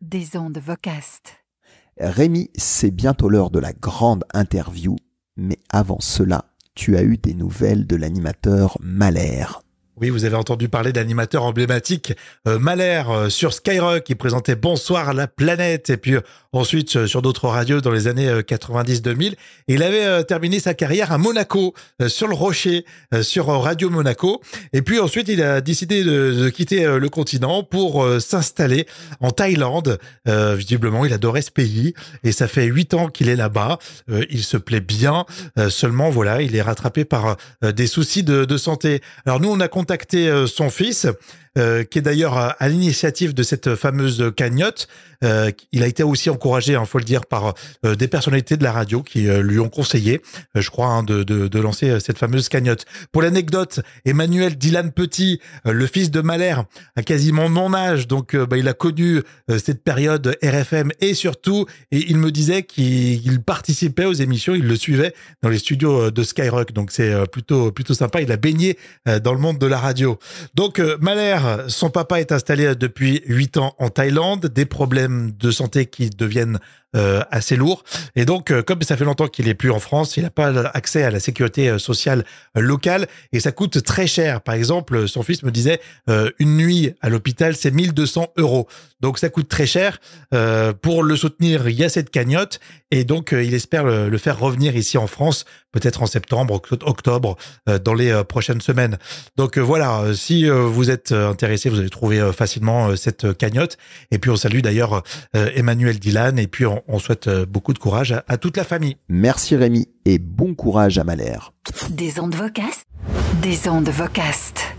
des ondes Vocast. Rémi, c'est bientôt l'heure de la grande interview, mais avant cela, tu as eu des nouvelles de l'animateur Mahler. Oui, vous avez entendu parler d'animateur emblématique Mahler sur Skyrock qui présentait Bonsoir à la planète et puis ensuite sur d'autres radios dans les années 90-2000. Et il avait terminé sa carrière à Monaco, sur le Rocher, sur Radio Monaco. Et puis ensuite, il a décidé de quitter le continent pour s'installer en Thaïlande. Visiblement, il adorait ce pays et ça fait 8 ans qu'il est là-bas. Il se plaît bien. Seulement, voilà, il est rattrapé par des soucis de santé. Alors nous, on a contacté son fils, qui est d'ailleurs à l'initiative de cette fameuse cagnotte. Il a été aussi encouragé, faut le dire, par des personnalités de la radio qui lui ont conseillé, je crois, de lancer cette fameuse cagnotte. Pour l'anecdote, Emmanuel Dylan Petit, le fils de Mahler, a quasiment mon âge, donc il a connu cette période RFM et surtout, et il me disait qu'il participait aux émissions, il le suivait dans les studios de Skyrock, donc c'est plutôt sympa. Il a baigné dans le monde de la radio. Donc Mahler, son papa est installé depuis 8 ans en Thaïlande, des problèmes de santé qui deviennent assez lourds. Et donc, comme ça fait longtemps qu'il est plus en France, il n'a pas accès à la sécurité sociale locale et ça coûte très cher. Par exemple, son fils me disait une nuit à l'hôpital, c'est 1 200 €. Donc, ça coûte très cher. Pour le soutenir, il y a cette cagnotte et donc, il espère le faire revenir ici en France, peut-être en septembre, octobre, dans les prochaines semaines. Donc, voilà, si vous êtes intéressé, vous allez trouver facilement cette cagnotte. Et puis, on salue d'ailleurs Emmanuel Dylan et puis on souhaite beaucoup de courage à toute la famille. Merci Rémi et bon courage à Mahler. Des ondes Vocast. Des ondes Vocast.